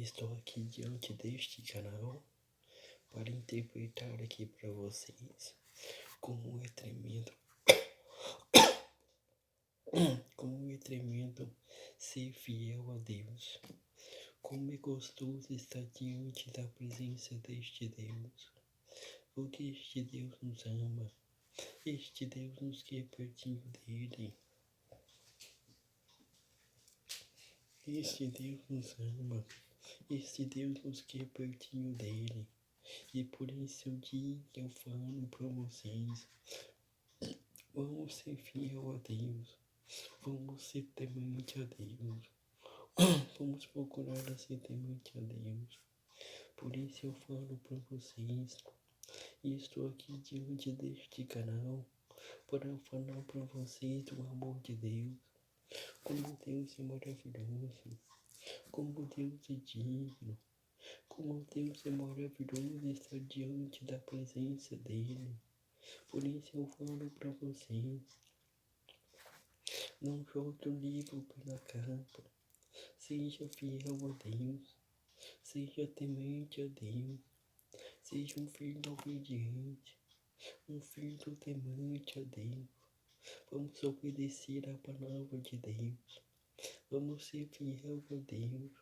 Estou aqui diante deste canal para interpretar aqui para vocês como é tremendo, como é tremendo ser fiel a Deus, como é gostoso estar diante da presença deste Deus, porque este Deus nos ama, este Deus nos quer pertinho dele, este Deus nos ama, este Deus nos quer pertinho dele. E por isso eu digo, eu falo para vocês, vamos ser fiel a Deus, vamos ser temente a Deus, vamos procurar ser temente a Deus. Por isso eu falo para vocês, e estou aqui diante deste canal para falar para vocês do amor de Deus, como Deus é maravilhoso, como Deus é digno, como Deus é maravilhoso estar diante da presença dEle. Por isso eu falo para vocês, não jogue o livro pela capa, seja fiel a Deus, seja temente a Deus, seja um filho obediente, um filho temente a Deus. Vamos obedecer a palavra de Deus, vamos ser fiel a Deus,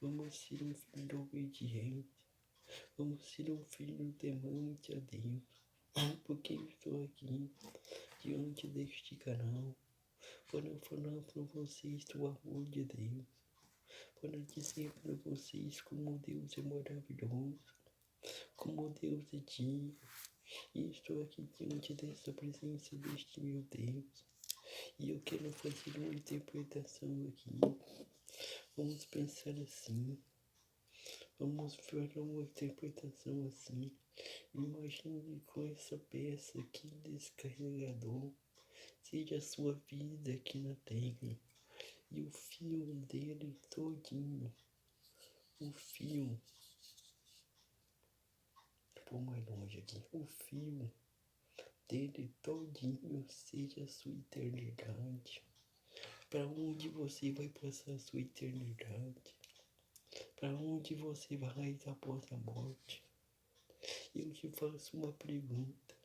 vamos ser um filho obediente, vamos ser um filho temente a Deus, porque eu estou aqui diante deste canal para falar para vocês do amor de Deus, para dizer para vocês como Deus é maravilhoso, como Deus é digno. E estou aqui diante dessa presença deste meu Deus. E eu quero fazer uma interpretação aqui. Vamos pensar assim. Vamos fazer uma interpretação assim. Imagine com essa peça aqui, descarregador, seja a sua vida aqui na Terra. E o fio dele todinho, o fio, vou mais longe aqui, o fio dele todinho seja a sua eternidade. Para onde você vai passar a sua eternidade? Para onde você vai após a morte? Eu te faço uma pergunta.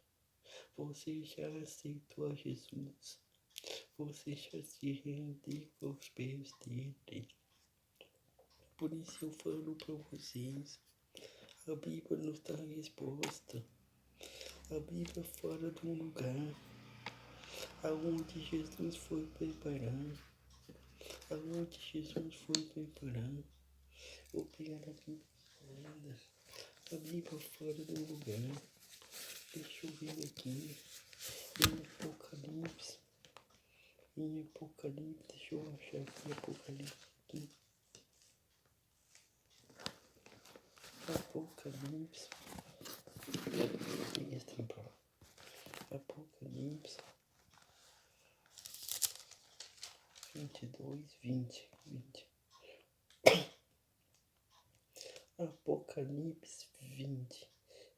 Você já aceitou a Jesus? Você já se rendeu aos pés dele? Por isso eu falo para vocês, a Bíblia nos dá a resposta. A Bíblia fala de um lugar aonde Jesus foi preparar. Aonde Jesus foi preparar. Vou pegar a Bíblia ainda. A Bíblia fala de um lugar. Deixa eu ver aqui. Em Apocalipse. Em Apocalipse. Deixa eu achar aqui Apocalipse aqui. Apocalipse. Peguei esse trem pra lá. Apocalipse 22, 20. Apocalipse 20.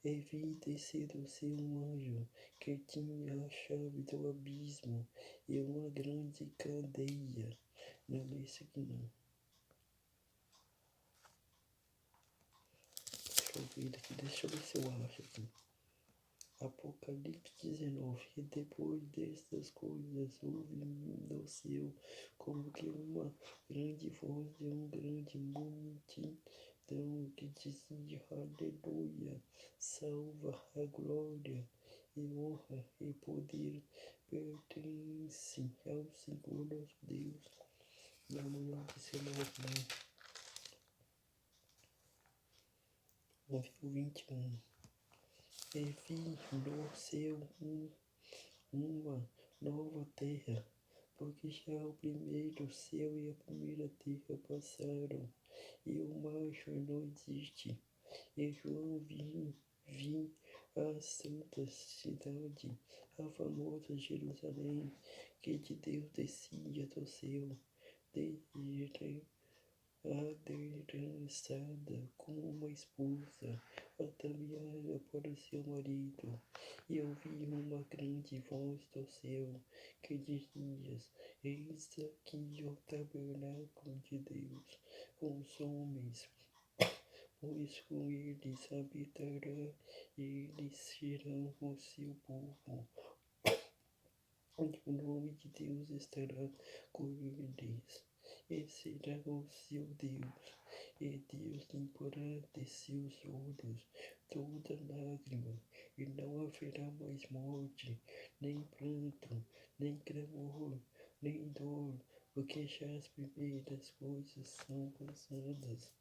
E vi descer do céu um anjo que tinha a chave do abismo e uma grande cadeia. Não é isso aqui não. Deixa eu ver se eu acho aqui. Apocalipse 19. E depois destas coisas ouvi do céu como que uma grande voz de um grande multidão que dizia: Aleluia, salva a glória e honra e poder pertence ao Senhor nosso Deus. Vamos lá, esse não. Vamos ver o 21. E vi no céu uma nova terra, porque já o primeiro céu e a primeira terra passaram, e o mar já não existe. E João vi a santa cidade, a famosa Jerusalém, que de Deus descia do céu, adereçada como uma esposa, ataviada para seu marido. E ouvi uma grande voz do céu que dizia: Eis aqui o tabernáculo de Deus com os homens, pois com eles habitará, e eles serão o seu povo. E o nome de Deus estará com eles, e será o seu Deus, e Deus limpará de seus olhos toda lágrima, e não haverá mais morte, nem pranto, nem clamor, nem dor, porque já as primeiras coisas são passadas.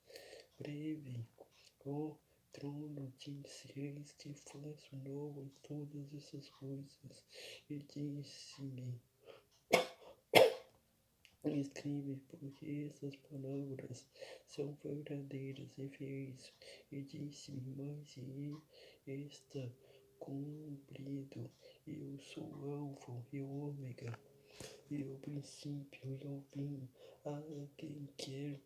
Breve, ó trono, disseis que faço novas todas essas coisas. E disse-me: Escreve, porque essas palavras são verdadeiras e fiéis. E disse-me: Mas está cumprido. Eu sou o Alfa e o Ômega, e o princípio e o fim. A quem quer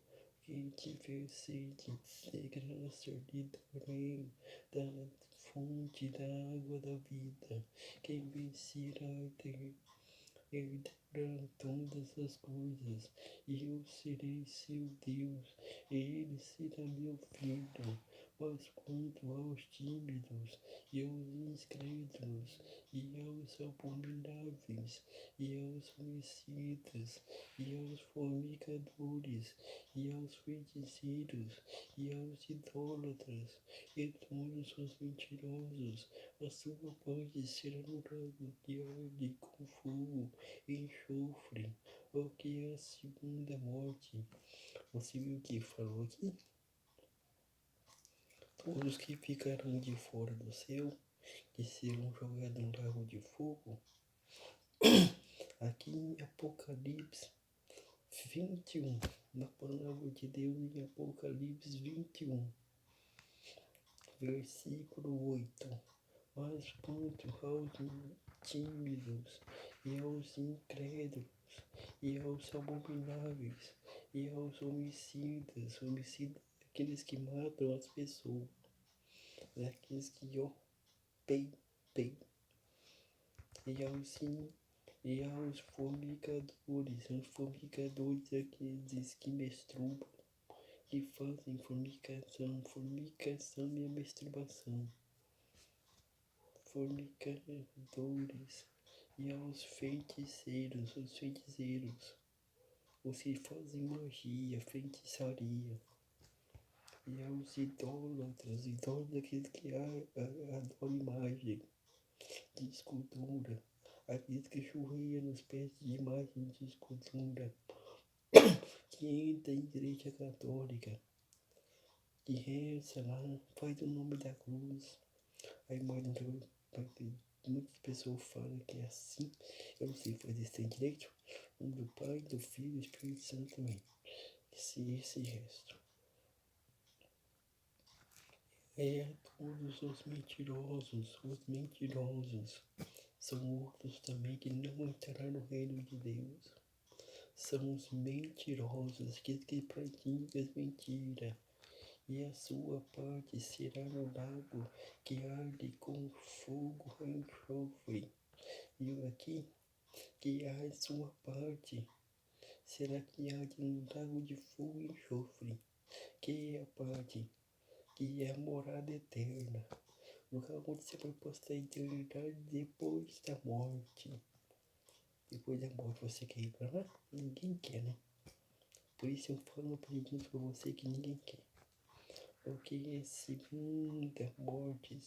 que tiver sede de graça lhe darei da fonte da água da vida. Quem vencer herdará todas as coisas, e eu serei seu Deus, e ele será meu filho. Mas quanto aos tímidos, e aos incrédulos, e aos abomináveis, e aos homicidas, e aos fornicadores, e aos feiticeiros, e aos idólatras, e todos os mentirosos, a sua parte será no lago que arde com fogo e enxofre, o que é a segunda morte. Você viu o que falou aqui? Todos que ficarão de fora do céu, que serão jogados no lago de fogo. Aqui em Apocalipse 21, na palavra de Deus em Apocalipse 21, versículo 8. Mas quanto aos tímidos, e aos incrédulos, e aos abomináveis, e aos homicidas, aqueles que matam as pessoas, aqueles que pei, e aos fornicadores, aqueles que menstruam, que fazem fornicação e a masturbação, fornicadores, e aos feiticeiros, os que fazem magia, feitiçaria, e aos idólatras, aqueles que adoram imagem de escultura, aqueles que churriam nos pés de imagem de escultura, que entra em igreja católica, que reza lá, faz o nome da cruz, a imagem da cruz. Muitas pessoas falam que é assim, eu não sei fazer isso direito, o nome do Pai, do Filho e do Espírito Santo também. Esse gesto. Todos os mentirosos são outros também que não entrarão no reino de Deus. São os mentirosos, aqueles que praticam as mentiras. E a sua parte será no lago que arde com fogo e enxofre. E aqui, que a sua parte será que arde no lago de fogo e enxofre. Que é a parte que é a morada eterna. Lugar onde você vai passar a eternidade depois da morte. Depois da morte você quer ir pra lá? Ninguém quer, né? Por isso eu falo pedindo pra você que ninguém quer. Porque é segunda morte,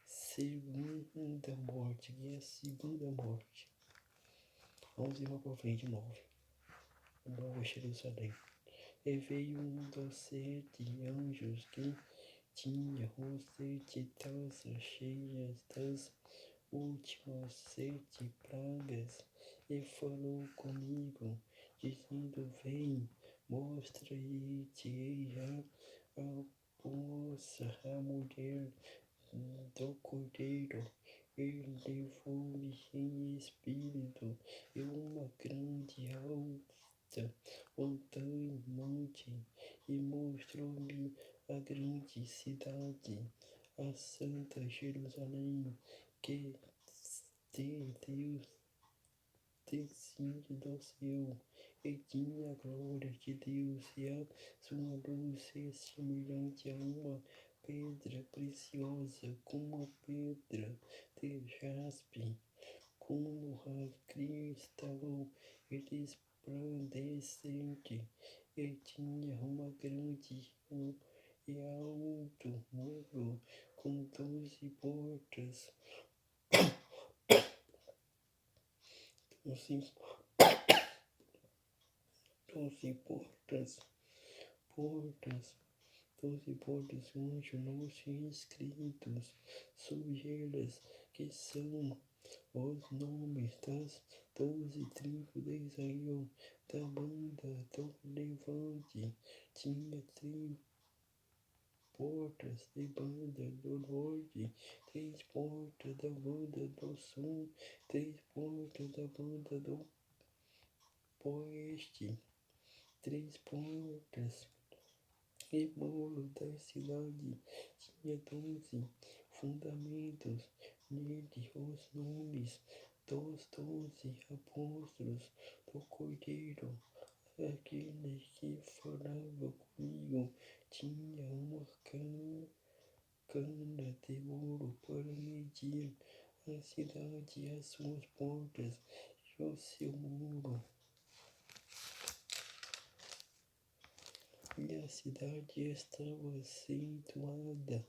segunda morte, que é a segunda morte. Vamos ir para frente, 9. Nova Jerusalém. E veio um dos 7 anjos que tinha os 7 taças cheias das últimas 7 pragas, e falou comigo, dizendo: Vem, mostra-te-ei a moça, a mulher do Cordeiro. E levou-me em espírito e uma grande vista, montanha, monte, e mostrou-me a grande cidade, a santa Jerusalém, que de Deus descia do céu, e tinha a glória de Deus, e a sua luz é semelhante a uma pedra preciosa, como a pedra de jaspe, como a cristal resplandecente, e tinha uma grande e alto muro com 12 portas, 12, 12 portas, 12 portas onde nós escritos sobre elas, que são os nomes das 12 tribos de Israel, da banda do levante. Tinha 3 portas de banda do norte, 3 portas da banda do sul, 3 portas da banda do oeste, 3 portas. E muro da cidade tinha 12 fundamentos, nele os nomes dos 12 apóstolos do Cordeiro. Aquele que falava comigo tinha uma cana de ouro para medir a cidade e as suas portas e o seu muro. E a cidade estava situada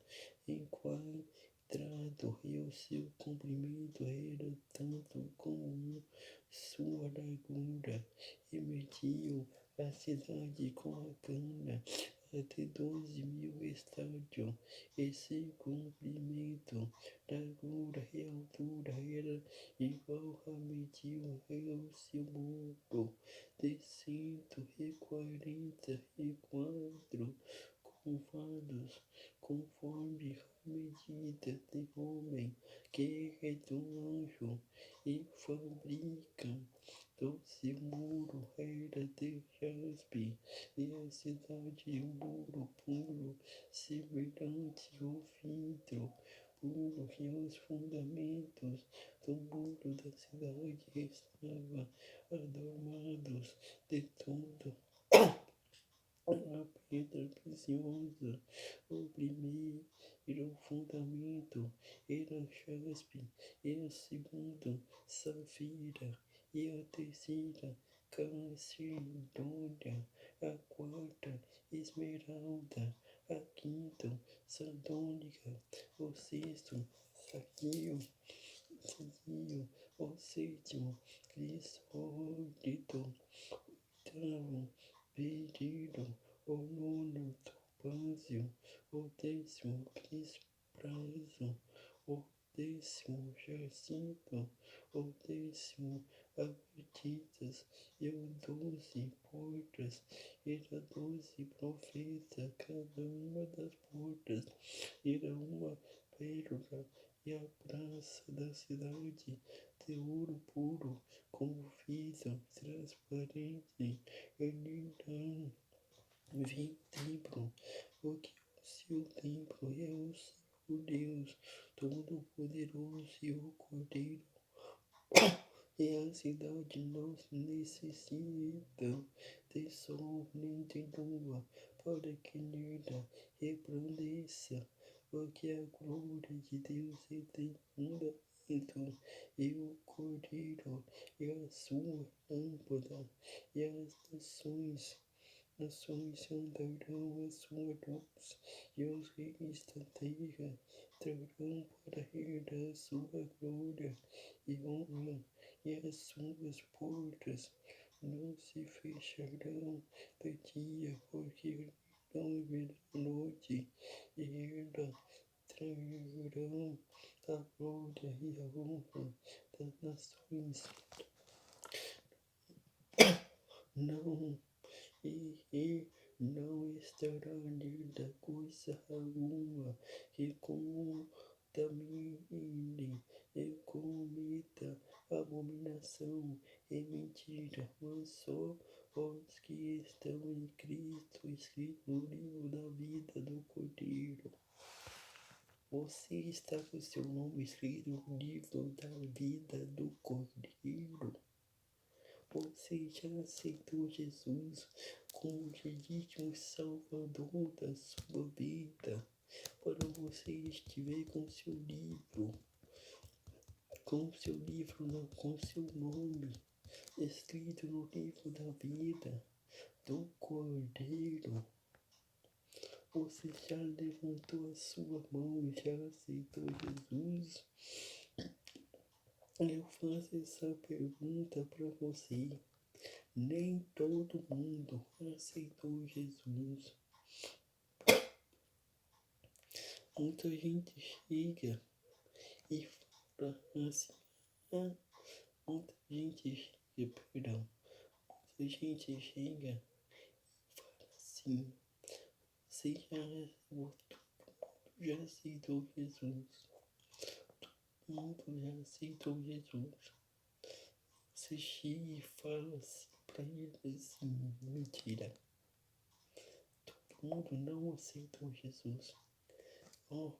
em quadrado, e o seu comprimento era tanto como sua largura, e mediu a cidade com a cana até 12.000 estádios, e seu comprimento, largura e altura era igual a mediu o seu muro de 144 convados, conforme a medida de homem que é do anjo, e fabrica do seu muro era de jaspe, e a cidade um muro puro, semelhante ao vidro puro, e os fundamentos do muro da cidade estavam adornados de todo a pedra preciosa. O primeiro fundamento era jaspe, e o segundo safira, e a terceira calcedônia, a quarta esmeralda, a quinta sardônica, o sexto saquio, o sétimo crisólito, oitavo berilo, o nono topázio, o 10º crispraso, o 10º jacinto, o 10º amatitias, e o 12 portas, era 12 profetas, cada uma das portas era uma pérola, e a praça da cidade de ouro puro, com vidro transparente, e não vi templo, porque o seu templo é o seu Deus Todo-Poderoso, e o Cordeiro. E a cidade não necessita de sol nem de lua, para que nela resplandeça, porque a glória de Deus é de fundamento, e o Cordeiro é a sua lâmpada, e as nações andarão a sua luz, e os reis da terra trarão para ele a sua glória e honra, e as suas portas não se fecharão de dia, porque não haverá noite, e ela trarão a glória e a honra das nações. Não, e não estará nela coisa alguma que contamine, e cometa abominação e mentira, mas só Os que estão em Cristo, escrito no livro da vida do Cordeiro. Você está com seu nome escrito no livro da vida do Cordeiro. Você já aceitou Jesus como legítimo Salvador da sua vida. Para você estiver com seu livro, não, com seu nome escrito no livro da vida do Cordeiro. Você já levantou a sua mão e já aceitou Jesus? Eu faço essa pergunta para você. Nem todo mundo aceitou Jesus. Muita gente chega e fala assim, muita gente chega e fala assim, você já aceitou Jesus. Todo mundo já aceitou Jesus. Você chega e fala assim pra ele assim, mentira. Todo mundo não aceitou Jesus. Vamos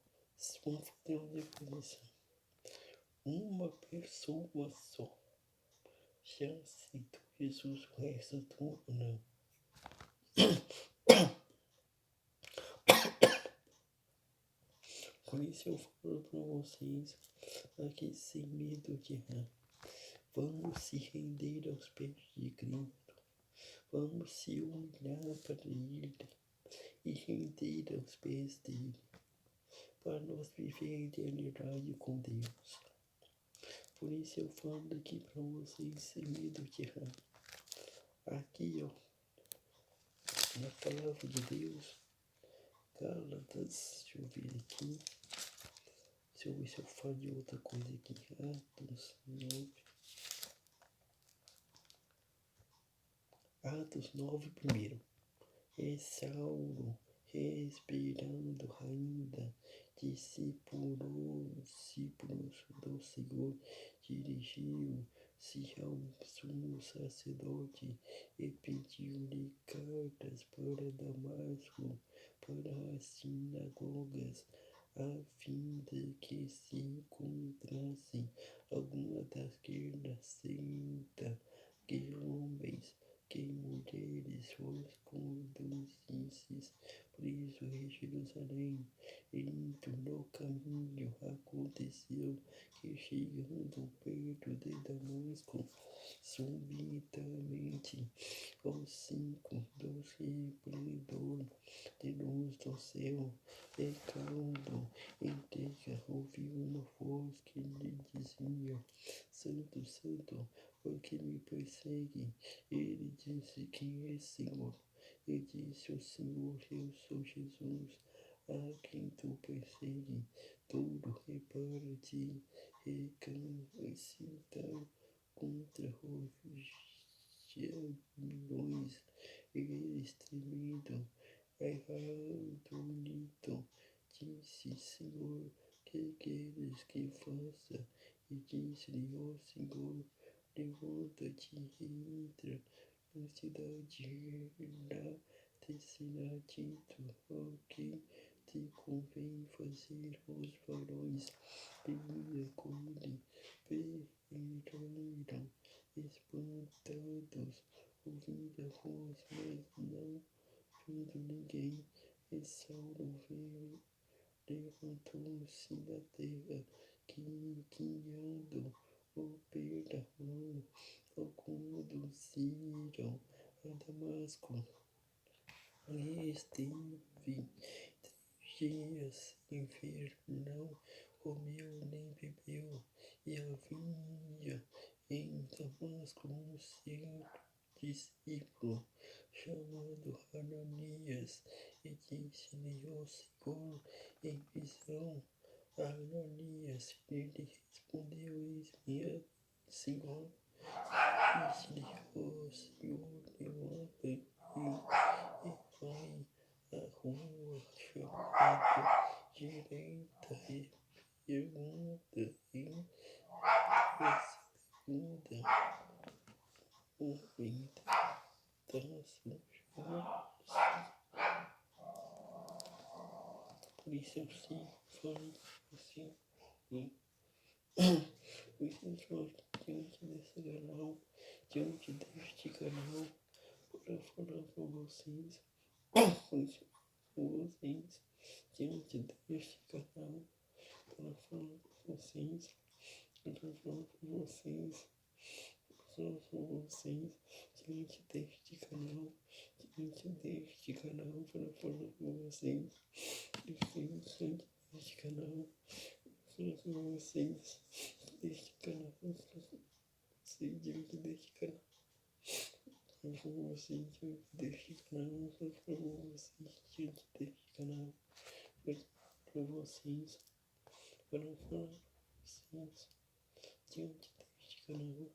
fazer uma definição. Uma pessoa só já aceitou Jesus, o resto tudo não. Por isso eu falo pra vocês, aqui sem medo de errar. Vamos se render aos pés de Cristo. Vamos se humilhar para Ele e render aos pés dele. Para nós viver a eternidade com Deus. Por isso eu falo aqui para vocês sem medo de errar. Aqui, ó, na palavra de Deus, Gálatas, deixa eu ver aqui. Deixa eu ver se eu falo de outra coisa aqui. Atos 9 primeiro. E Saulo, respirando ainda, discípulos do Senhor, dirigiu-se ao sumo sacerdote e pediu-lhe cartas para Damasco, para as sinagogas, a fim de que se encontrasse alguma daquelas seitas que homens que mulheres os conduzisses preso em Jerusalém. Indo no caminho, aconteceu que, chegando perto de Damasco, subitamente os 5 dos resplendor de luz do céu, e calando em terra, ouviu uma voz que lhe dizia: Santo, Santo, por que me persegue? Ele disse: Quem é, Senhor? E disse o Senhor: Eu sou Jesus, a quem tu persegue. Tudo repara-te e capacitar contra os milhões. Eles tremido, errado, disse: Senhor, que queres que faça? E disse-lhe o Senhor: Levanta-te e entra na cidade, lá te será dito o que te convém fazer. Os varões que vinham com ele pereceram espantados, ouvindo a voz, mas não vendo ninguém. E Saulo levantou-se da terra, guiando o pela mão, o conduziram a Damasco. E esteve 3 dias sem ver, não comeu nem bebeu. E havia em Damasco um certo discípulo chamado Ananias, e disse-lhe o Senhor em visão: Ananias. Ele respondeu: Eis-me, Senhor. Disse-lhe o Senhor: Levanta e vai à rua chamada direita e pergunta em segunda ouvinte. instalação. Por isso eu sigo falando assim. Por isso eu estou diante desse canal, diante deste canal, para falar com vocês. Por isso com vocês, diante deste canal, para falar com vocês, para falar com vocês, para falar com vocês, diante deste canal, diante deste canal, para falar com vocês, diante deste canal, para falar com vocês, deste canal, para vocês, diante deste canal. Para falar com vocês, diante deste canal, para falar com vocês, diante deste canal, para vocês, para falar com vocês, diante deste canal.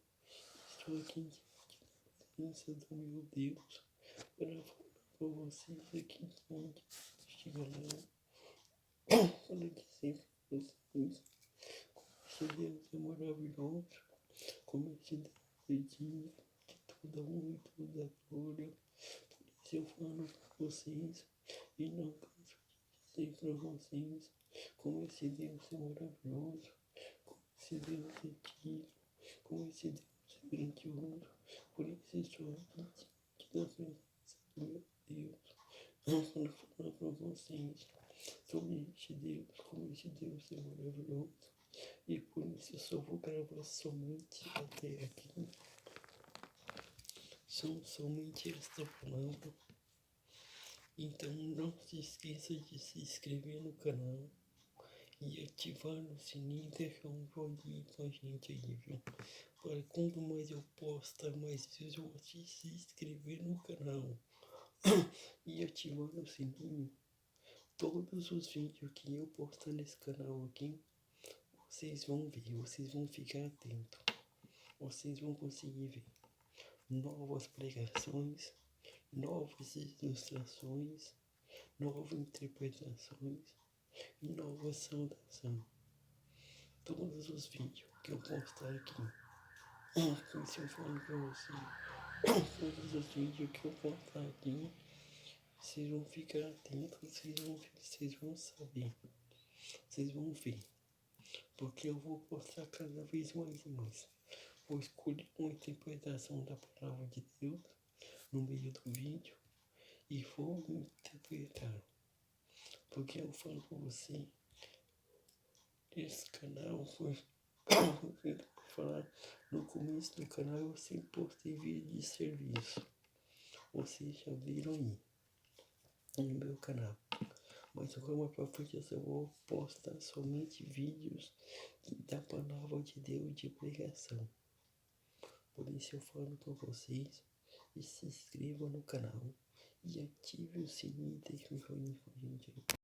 Estou aqui diante da presença do meu Deus, para falar com vocês aqui diante deste canal, para dizer para vocês como esse Deus é maravilhoso, como esse Deus é digno de toda honra e toda glória. Por isso eu falo para vocês e não canso de dizer para vocês como esse Deus é maravilhoso, como esse Deus é digno, como esse Deus é grandioso. Por isso estou aqui diante da presença do meu Deus, para falar para vocês sobre este Deus, como este Deus é maravilhoso. E por isso eu só vou gravar somente até aqui. São somente esta palavra. Então não se esqueça de se inscrever no canal e ativar o sininho e deixar um joinha com a gente aí, viu? Para quanto mais eu postar, mais vezes você se inscrever no canal e ativar o sininho. Todos os vídeos que eu postar nesse canal aqui, vocês vão ver, vocês vão ficar atentos. Vocês vão conseguir ver novas pregações, novas ilustrações, novas interpretações e nova saudação. Todos os vídeos que eu postar aqui, por isso eu falo pra vocês, todos os vídeos que eu postar aqui, vocês vão ficar atentos, vocês vão saber, vocês vão ver, porque eu vou postar cada vez mais e mais. Vou escolher uma interpretação da palavra de Deus no meio do vídeo e vou interpretar. Porque eu falo com você, esse canal foi feito para falar. No começo do canal eu sempre postei vídeo de serviço. Vocês já viram aí no meu canal. Mas agora mais pra frente eu só vou postar somente vídeos da palavra de Deus de pregação. Por isso eu falo com vocês e se inscreva no canal e ative o sininho e deixe um joinha com a gente aí.